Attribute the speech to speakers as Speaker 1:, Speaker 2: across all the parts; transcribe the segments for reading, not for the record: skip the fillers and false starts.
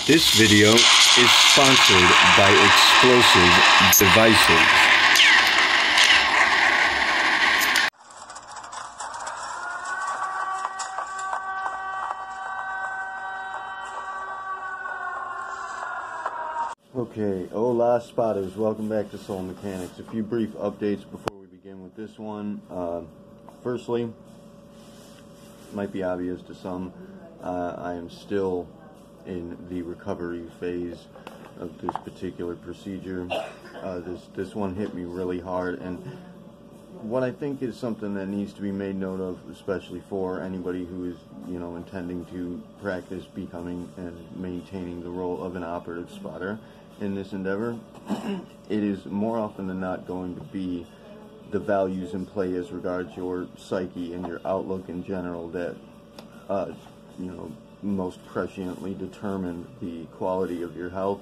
Speaker 1: This video is sponsored by Explosive Devices. Okay, hola spotters, welcome back to Soul Mechanics. A few brief updates before we begin with this one. Firstly, might be obvious to some, I am still in the recovery phase of this particular procedure. This one hit me really hard, and what I think is something that needs to be made note of, especially for anybody who is, intending to practice becoming and maintaining the role of an operative spotter in this endeavor, it is more often than not going to be the values in play as regards your psyche and your outlook in general that, most presciently determine the quality of your health,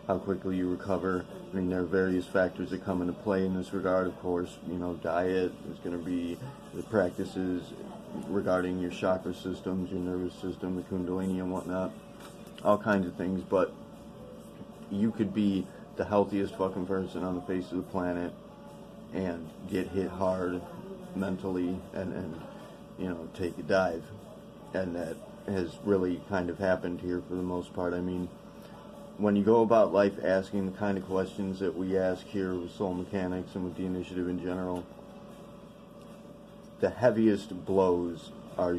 Speaker 1: how quickly you recover. I mean, there are various factors that come into play in this regard. Of course, diet is going to be the practices regarding your chakra systems, your nervous system, the kundalini and whatnot, all kinds of things. But you could be the healthiest fucking person on the face of the planet and get hit hard mentally and take a dive. And that has really kind of happened here for the most part. I mean, when you go about life asking the kind of questions that we ask here with Soul Mechanics and with the initiative in general, the heaviest blows are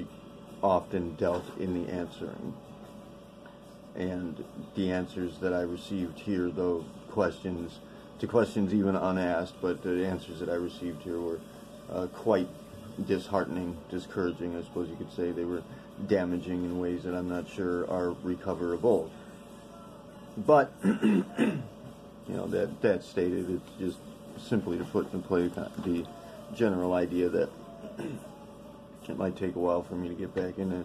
Speaker 1: often dealt in the answering. And the answers that I received here, though questions even unasked, but the answers that I received here were quite disheartening, discouraging, I suppose you could say. They were damaging in ways that I'm not sure are recoverable. But, that stated, it's just simply to put in play the general idea that it might take a while for me to get back into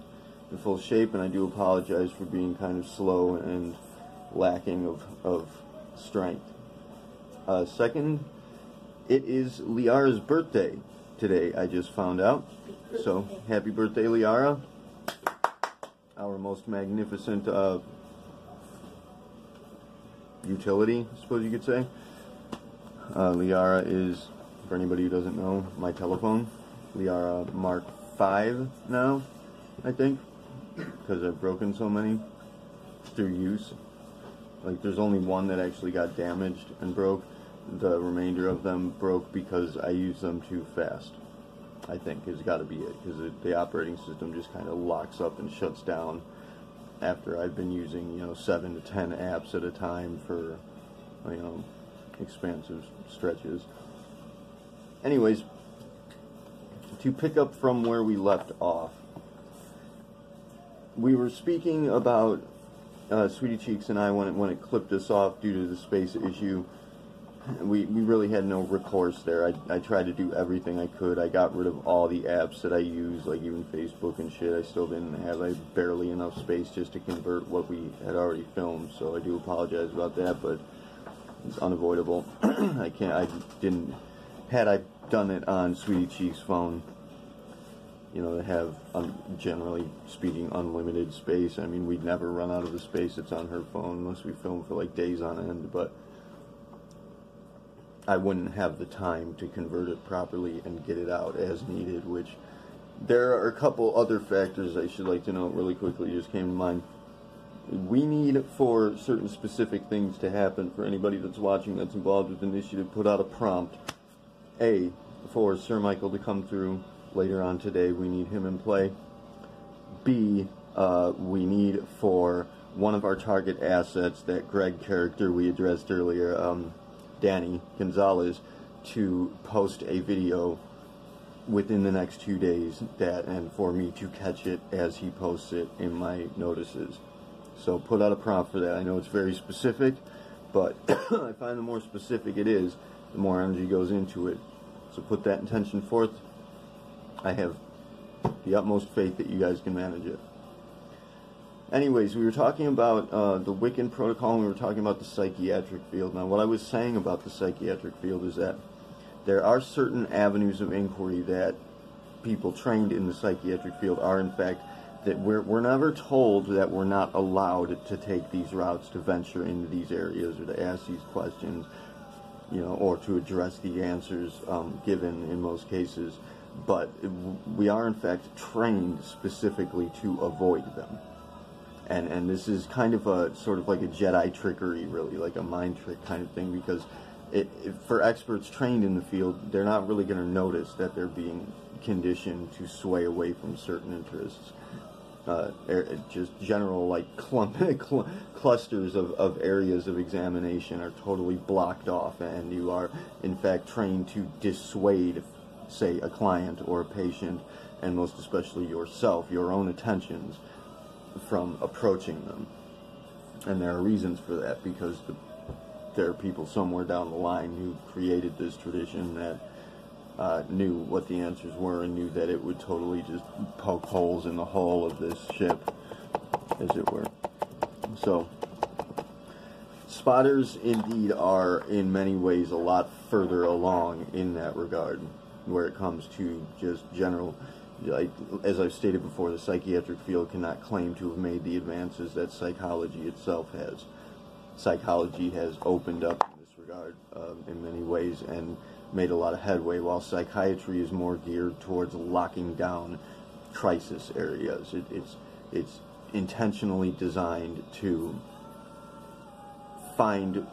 Speaker 1: full shape, and I do apologize for being kind of slow and lacking of strength. Second, it is Liara's birthday today, I just found out. So, happy birthday, Liara. Our most magnificent utility, I suppose you could say. Liara is, for anybody who doesn't know, my telephone. Liara Mark 5 now, I think, because I've broken so many through use. Like, there's only one that actually got damaged and broke. The remainder of them broke because I used them too fast, I think, has got to be it, because the operating system just kind of locks up and shuts down after I've been using, 7 to 10 apps at a time for, expansive stretches. Anyways, to pick up from where we left off, we were speaking about Sweetie Cheeks and I when it clipped us off due to the space issue. We really had no recourse there. I tried to do everything I could. I got rid of all the apps that I use, like even Facebook and shit. I still didn't have barely enough space just to convert what we had already filmed, so I do apologize about that, but it's unavoidable. Had I done it on Sweetie Cheek's phone, to have, generally speaking, unlimited space. I mean, we'd never run out of the space that's on her phone unless we film for like days on end, but I wouldn't have the time to convert it properly and get it out as needed, which there are a couple other factors I should like to note really quickly, just came to mind. We need, for certain specific things to happen, for anybody that's watching that's involved with the initiative, put out a prompt. A, for Sir Michael to come through later on today, we need him in play. B, we need for one of our target assets, that Greg character we addressed earlier, Danny Gonzalez, to post a video within the next 2 days, and for me to catch it as he posts it in my notices. So put out a prompt for that. I know it's very specific, but I find the more specific it is, the more energy goes into it. So put that intention forth. I have the utmost faith that you guys can manage it. Anyways, we were talking about the Wiccan protocol, and we were talking about the psychiatric field. Now, what I was saying about the psychiatric field is that there are certain avenues of inquiry that people trained in the psychiatric field are, in fact, that we're never told that we're not allowed to take these routes, to venture into these areas, or to ask these questions, or to address the answers given in most cases. But we are in fact trained specifically to avoid them. And this is kind of a sort of like a Jedi trickery, really, like a mind trick kind of thing, because for experts trained in the field, they're not really going to notice that they're being conditioned to sway away from certain interests. Just general like clusters of areas of examination are totally blocked off, and you are in fact trained to dissuade, say, a client or a patient, and most especially yourself, your own attentions, from approaching them. And there are reasons for that, because there are people somewhere down the line who created this tradition that knew what the answers were and knew that it would totally just poke holes in the hull of this ship, as it were. So, spotters indeed are in many ways a lot further along in that regard, where it comes to just general, like, as I've stated before, the psychiatric field cannot claim to have made the advances that psychology itself has. Psychology has opened up in this regard in many ways and made a lot of headway, while psychiatry is more geared towards locking down crisis areas. It's intentionally designed to find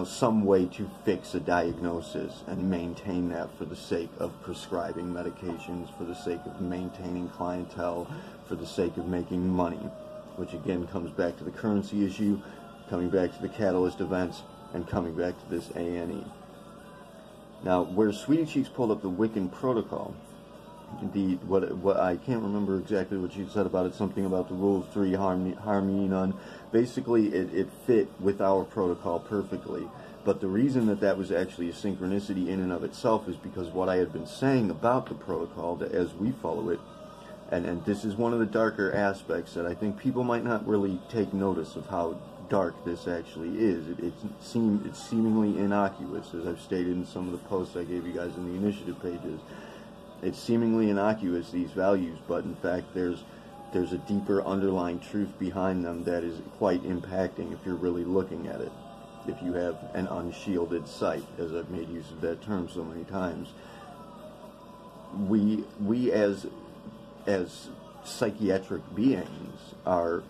Speaker 1: some way to fix a diagnosis and maintain that for the sake of prescribing medications, for the sake of maintaining clientele, for the sake of making money, which again comes back to the currency issue, coming back to the catalyst events, and coming back to this A&E. Now, where Sweetie Cheeks pulled up the Wiccan protocol, what I can't remember exactly what she said about it, something about the rule of three, harmony none. Basically, it fit with our protocol perfectly. But the reason that was actually a synchronicity in and of itself is because what I had been saying about the protocol, that as we follow it, and this is one of the darker aspects that I think people might not really take notice of how dark this actually is. It's seemingly innocuous, as I've stated in some of the posts I gave you guys in the initiative pages. It's seemingly innocuous, these values, but in fact there's a deeper underlying truth behind them that is quite impacting if you're really looking at it, if you have an unshielded sight, as I've made use of that term so many times. We as psychiatric beings are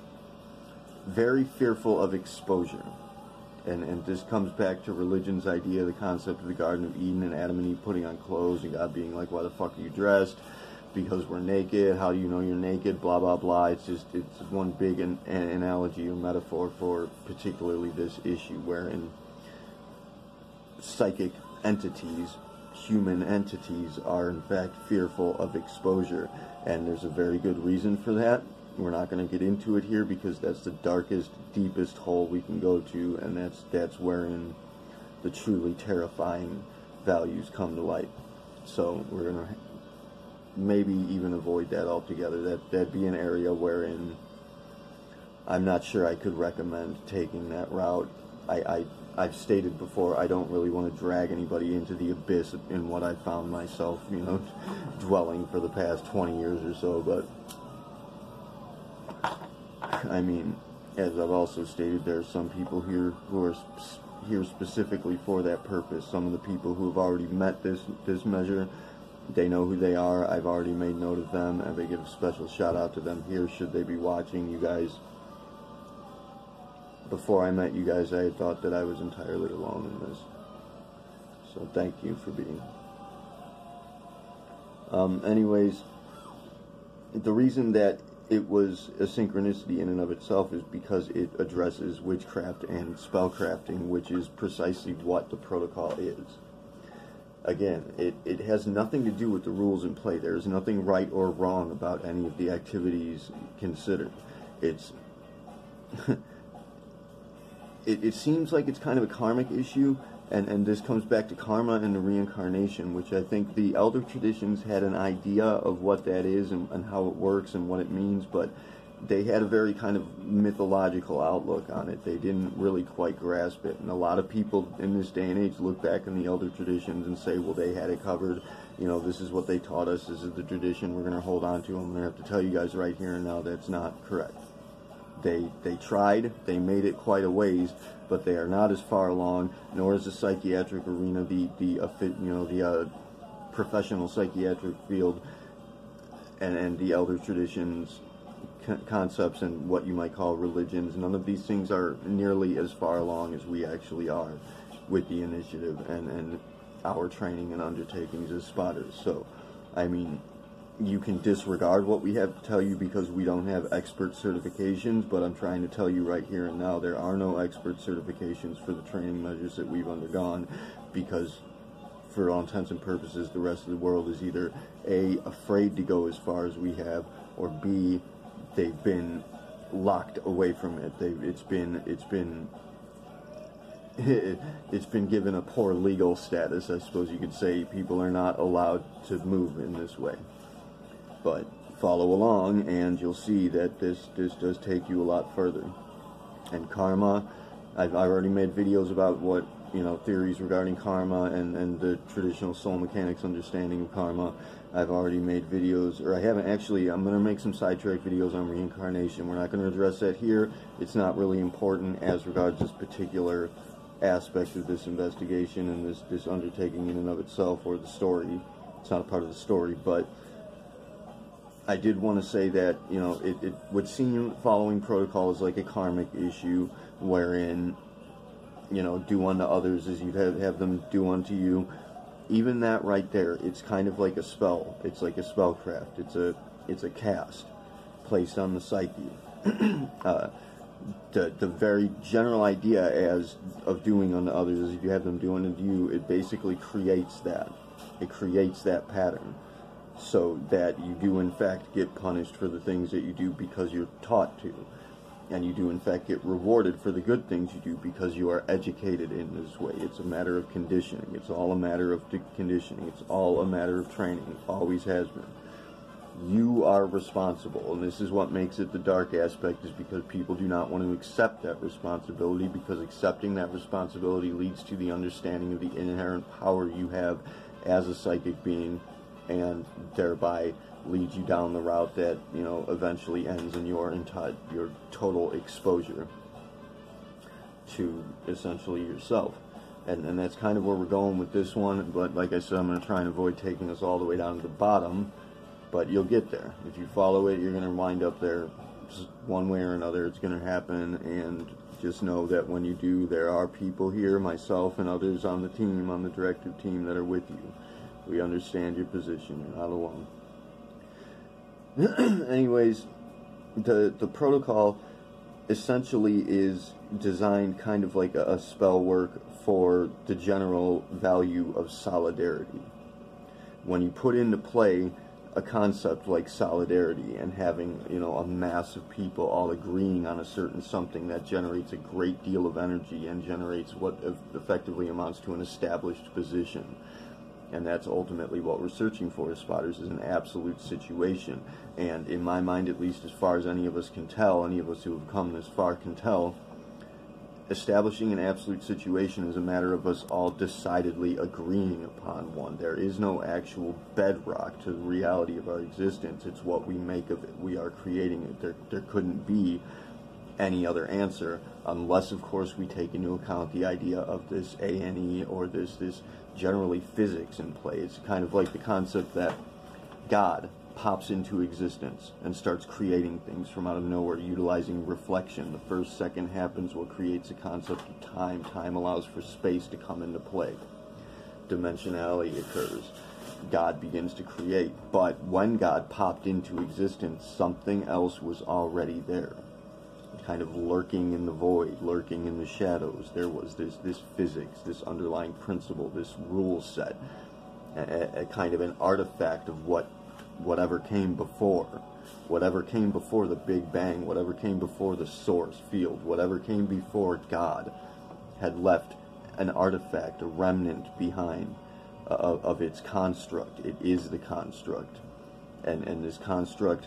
Speaker 1: very fearful of exposure. And this comes back to religion's idea, the concept of the Garden of Eden and Adam and Eve putting on clothes and God being like, why the fuck are you dressed? Because we're naked. How do you know you're naked? Blah, blah, blah. It's one big analogy or metaphor for particularly this issue, wherein psychic entities, human entities, are in fact fearful of exposure. And there's a very good reason for that. We're not going to get into it here because that's the darkest, deepest hole we can go to, and that's wherein the truly terrifying values come to light. So we're going to maybe even avoid that altogether. That'd be an area wherein I'm not sure I could recommend taking that route. I've stated before, I don't really want to drag anybody into the abyss in what I found myself, dwelling for the past 20 years or so, but I mean, as I've also stated, there are some people here who are here specifically for that purpose. Some of the people who have already met this measure, they know who they are. I've already made note of them, and they give a special shout out to them here should they be watching. You guys, before I met you guys, I had thought that I was entirely alone in this. So thank you for being. Anyways, the reason that it was a synchronicity in and of itself is because it addresses witchcraft and spellcrafting, which is precisely what the protocol is. Again, it has nothing to do with the rules in play. There is nothing right or wrong about any of the activities considered. It seems like it's kind of a karmic issue, and this comes back to karma and the reincarnation, which I think the elder traditions had an idea of what that is and how it works and what it means, but they had a very kind of mythological outlook on it. They didn't really quite grasp it. And a lot of people in this day and age look back in the elder traditions and say, well, they had it covered. You know, this is what they taught us. This is the tradition we're going to hold on to. I'm going to have to tell you guys right here and now that's not correct. They tried. They made it quite a ways, but they are not as far along, nor is the psychiatric arena, the professional psychiatric field and the elder traditions concepts and what you might call religions. None of these things are nearly as far along as we actually are with the initiative and our training and undertakings as spotters. So, I mean, you can disregard what we have to tell you because we don't have expert certifications, but I'm trying to tell you right here and now there are no expert certifications for the training measures that we've undergone, because for all intents and purposes the rest of the world is either A, afraid to go as far as we have, or B, they've been locked away from it. It's been given a poor legal status, I suppose you could say. People are not allowed to move in this way. But follow along and you'll see that this does take you a lot further. And karma, I've already made videos about what, you know, theories regarding karma and the traditional soul mechanics understanding of karma. I've already made videos, or I haven't actually. I'm going to make some sidetrack videos on reincarnation. We're not going to address that here. It's not really important as regards this particular aspect of this investigation and this undertaking in and of itself, or the story. It's not a part of the story, but I did want to say that, you know, it would seem following protocol is like a karmic issue, wherein, you know, do unto others as you'd have them do unto you. Even that right there, it's kind of like a spell. It's like a spellcraft. It's a cast placed on the psyche. The very general idea of doing unto others is if you have them do unto you, it basically creates that. It creates that pattern, so that you do in fact get punished for the things that you do because you're taught to. And you do in fact get rewarded for the good things you do because you are educated in this way. It's a matter of conditioning. It's all a matter of conditioning. It's all a matter of training. It always has been. You are responsible, and this is what makes it the dark aspect, is because people do not want to accept that responsibility, because accepting that responsibility leads to the understanding of the inherent power you have as a psychic being, and thereby leads you down the route that, you know, eventually ends in your total exposure to essentially yourself. And that's kind of where we're going with this one, but like I said, I'm going to try and avoid taking us all the way down to the bottom, but you'll get there. If you follow it, you're going to wind up there one way or another. It's going to happen, and just know that when you do, there are people here, myself and others on the team, on the directive team, that are with you. We understand your position. You're not alone. Anyways, the protocol essentially is designed kind of like a spell work for the general value of solidarity. When you put into play a concept like solidarity and having, you know, a mass of people all agreeing on a certain something, that generates a great deal of energy and generates what effectively amounts to an established position. And that's ultimately what we're searching for as spotters, is an absolute situation. And in my mind, at least as far as any of us can tell, any of us who have come this far can tell, establishing an absolute situation is a matter of us all decidedly agreeing upon one. There is no actual bedrock to the reality of our existence. It's what we make of it. We are creating it. There couldn't be any other answer, unless, of course, we take into account the idea of this ANE or this generally physics in play. It's kind of like the concept that God pops into existence and starts creating things from out of nowhere, utilizing reflection. The first second happens what creates a concept of time. Time allows for space to come into play. Dimensionality occurs. God begins to create. But when God popped into existence, something else was already there, kind of lurking in the void, lurking in the shadows. There was this physics, this underlying principle, this rule set, a kind of an artifact of whatever came before the Big Bang, whatever came before the source field, whatever came before God had left an artifact, a remnant behind of its construct. It is the construct, and this construct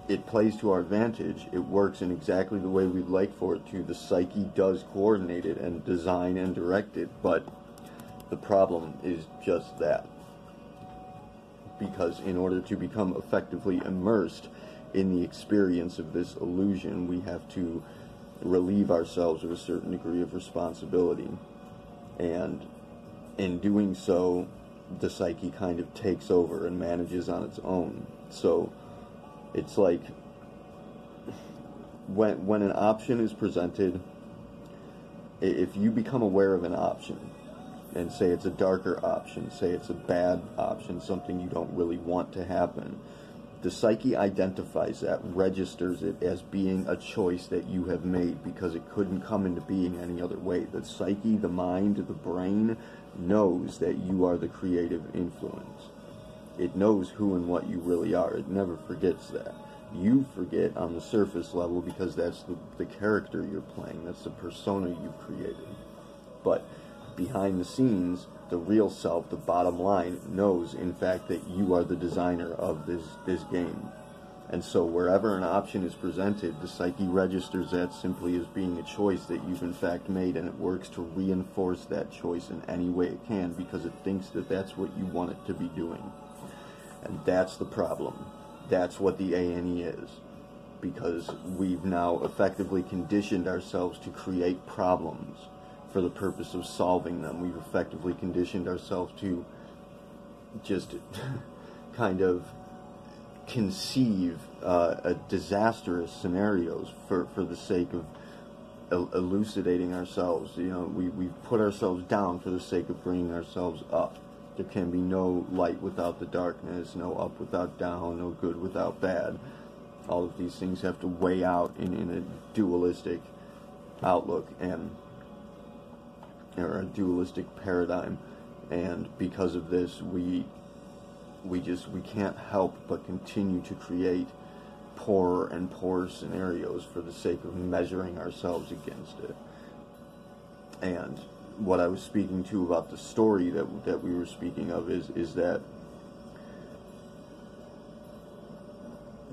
Speaker 1: it plays to our advantage. It works in exactly the way we'd like for it to. The psyche does coordinate it and design and direct it, but the problem is just that. Because in order to become effectively immersed in the experience of this illusion, we have to relieve ourselves of a certain degree of responsibility. And in doing so, the psyche kind of takes over and manages on its own. So it's like when an option is presented, if you become aware of an option, and say it's a darker option, say it's a bad option, something you don't really want to happen, the psyche identifies that, registers it as being a choice that you have made because it couldn't come into being any other way. The psyche, the mind, the brain knows that you are the creative influence. It knows who and what you really are. It never forgets that. You forget on the surface level because that's the character you're playing. That's the persona you've created. But behind the scenes, the real self, the bottom line, knows, in fact, that you are the designer of this game. And so wherever an option is presented, the psyche registers that simply as being a choice that you've in fact made, and it works to reinforce that choice in any way it can because it thinks that that's what you want it to be doing. And that's the problem. That's what the A&E is. Because we've now effectively conditioned ourselves to create problems for the purpose of solving them. We've effectively conditioned ourselves to just kind of conceive disastrous scenarios for the sake of elucidating ourselves. You know, we've put ourselves down for the sake of bringing ourselves up. There can be no light without the darkness, no up without down, no good without bad. All of these things have to weigh out in a dualistic outlook or a dualistic paradigm, and because of this, we can't help but continue to create poorer and poorer scenarios for the sake of measuring ourselves against it. And what I was speaking to about the story that we were speaking of is that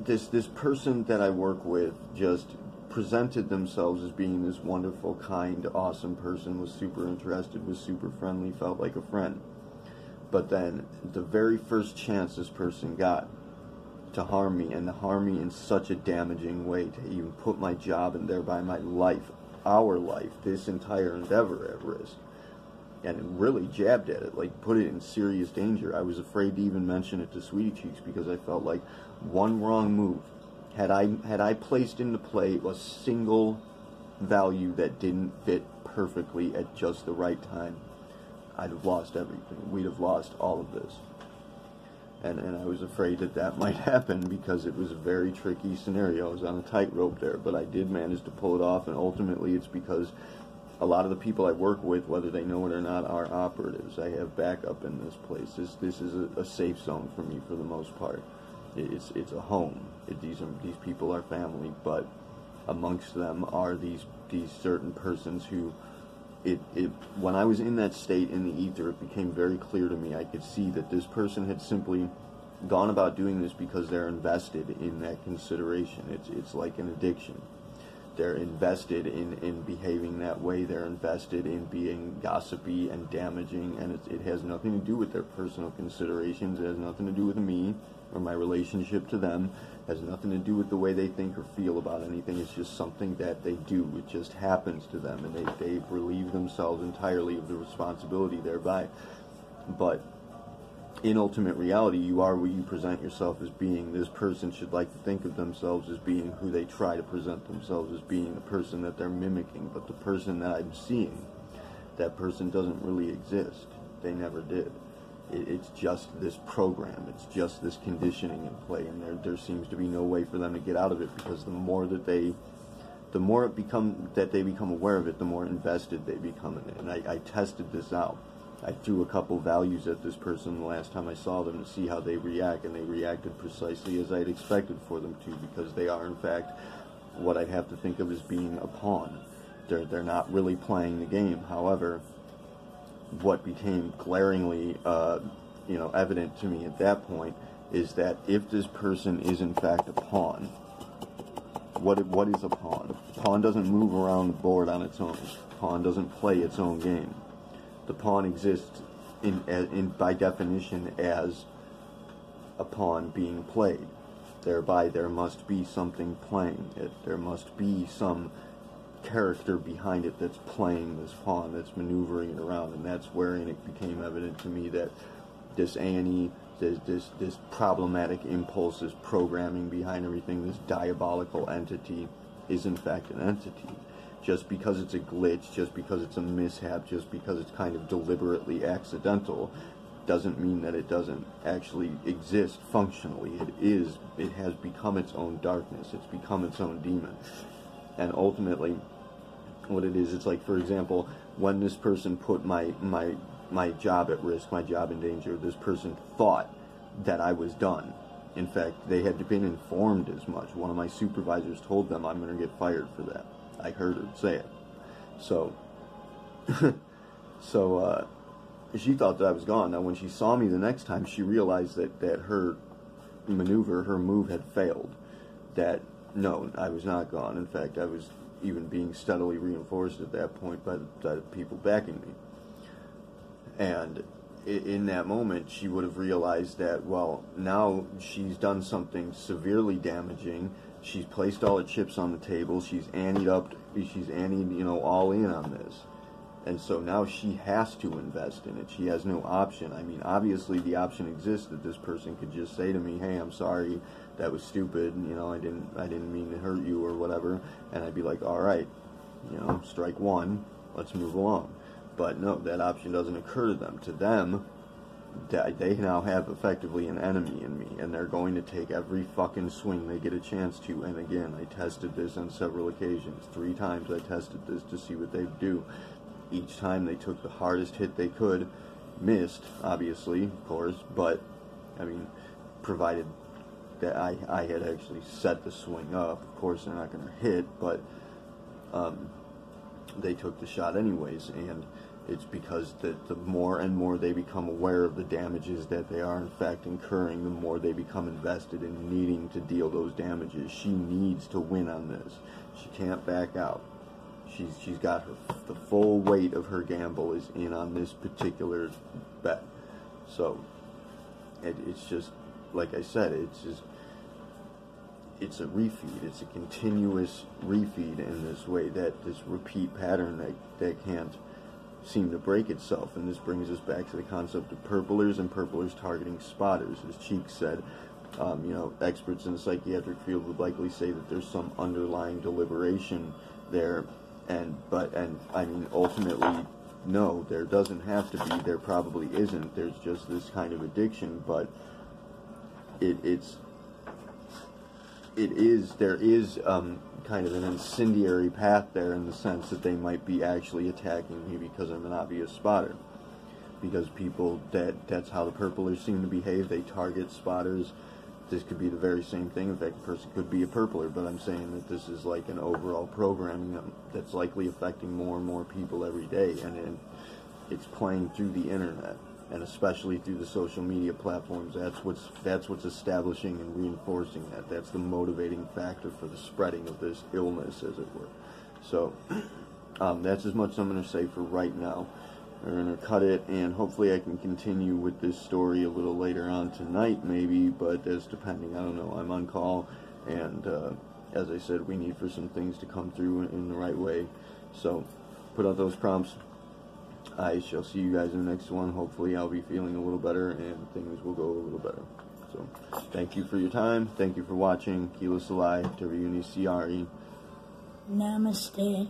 Speaker 1: this person that I work with just presented themselves as being this wonderful, kind, awesome person, was super interested, was super friendly, felt like a friend. But then the very first chance this person got to harm me, and to harm me in such a damaging way, to even put my job and thereby my life, our life, this entire endeavor at risk, and it really jabbed at it, like put it in serious danger. I was afraid to even mention it to Sweetie Cheeks because I felt like one wrong move, had I placed into play a single value that didn't fit perfectly at just the right time, I'd have lost everything. We'd have lost all of this. And I was afraid that might happen because it was a very tricky scenario. I was on a tightrope there, but I did manage to pull it off, and ultimately it's because a lot of the people I work with, whether they know it or not, are operatives. I have backup in this place. This is a safe zone for me for the most part. It's a home. These people are family, but amongst them are these certain persons who, when I was in that state in the ether, it became very clear to me. I could see that this person had simply gone about doing this because they're invested in that consideration. It's like an addiction. They're invested in behaving that way. They're invested in being gossipy and damaging, and it has nothing to do with their personal considerations. It has nothing to do with me or my relationship to them. It has nothing to do with the way they think or feel about anything. It's just something that they do. It just happens to them, and they relieve themselves entirely of the responsibility thereby. But in ultimate reality, you are what you present yourself as being. This person should like to think of themselves as being who they try to present themselves as being, the person that they're mimicking. But the person that I'm seeing, that person doesn't really exist. They never did. It's just this program. It's just this conditioning in play, and there seems to be no way for them to get out of it, because the more that they become aware of it, the more invested they become in it. And I tested this out. I threw a couple values at this person the last time I saw them to see how they react, and they reacted precisely as I'd expected for them to, because they are in fact what I'd have to think of as being a pawn. They're not really playing the game. However, what became glaringly evident to me at that point is that if this person is in fact a pawn, what is a pawn? A pawn doesn't move around the board on its own. A pawn doesn't play its own game. The pawn exists by definition as a pawn being played. Thereby there must be something playing it. There must be some character behind it that's playing this pawn, that's maneuvering it around, and that's wherein it became evident to me that this A&E, this problematic impulse, this programming behind everything, this diabolical entity is in fact an entity. Just because it's a glitch, just because it's a mishap, just because it's kind of deliberately accidental, doesn't mean that it doesn't actually exist functionally. It has become its own darkness, it's become its own demon. And ultimately, what it is, it's like, for example, when this person put my job at risk, my job in danger, this person thought that I was done. In fact, they had been informed as much. One of my supervisors told them, I'm going to get fired for that. I heard her say it. So, she thought that I was gone. Now, when she saw me the next time, she realized that her maneuver, her move had failed. That, no, I was not gone. In fact, I was even being steadily reinforced at that point by the people backing me. And in that moment, she would have realized that, well, now she's done something severely damaging. She's placed all the chips on the table. She's anteed, all in on this. And so now she has to invest in it. She has no option. I mean, obviously the option exists that this person could just say to me, hey, I'm sorry, that was stupid, I didn't mean to hurt you or whatever. And I'd be like, all right, strike one, let's move along. But no, that option doesn't occur to them. To them, they now have effectively an enemy in me, and they're going to take every fucking swing they get a chance to. And again, I tested this on several occasions. 3 times I tested this to see what they'd do. Each time they took the hardest hit they could, missed, obviously, of course, but, I mean, provided that I had actually set the swing up. Of course, they're not going to hit, but they took the shot anyways, and it's because the more and more they become aware of the damages that they are in fact incurring, the more they become invested in needing to deal those damages. She needs to win on this. She can't back out. She's got the full weight of her gamble is in on this particular bet. So it's just, like I said, it's a refeed. It's a continuous refeed in this way, that this repeat pattern that can't seem to break itself. And this brings us back to the concept of purplers and purplers targeting spotters. As Cheek said, experts in the psychiatric field would likely say that there's some underlying deliberation there. But I mean, ultimately, no, there doesn't have to be. There probably isn't. There's just this kind of addiction, but there is kind of an incendiary path there, in the sense that they might be actually attacking me because I'm an obvious spotter. Because people, that's how the purplers seem to behave. They target spotters. This could be the very same thing. In fact, a person could be a purpler, but I'm saying that this is like an overall programming that's likely affecting more and more people every day, and it's playing through the internet, and especially through the social media platforms. That's what's establishing and reinforcing that. That's the motivating factor for the spreading of this illness, as it were. So that's as much as I'm going to say for right now. We're going to cut it, and hopefully I can continue with this story a little later on tonight, maybe, but that's depending. I don't know. I'm on call, and as I said, we need for some things to come through in the right way. So put out those prompts. I shall see you guys in the next one. Hopefully I'll be feeling a little better, and things will go a little better. So thank you for your time. Thank you for watching. Kila Salai, Teriyuni Siari.
Speaker 2: Namaste.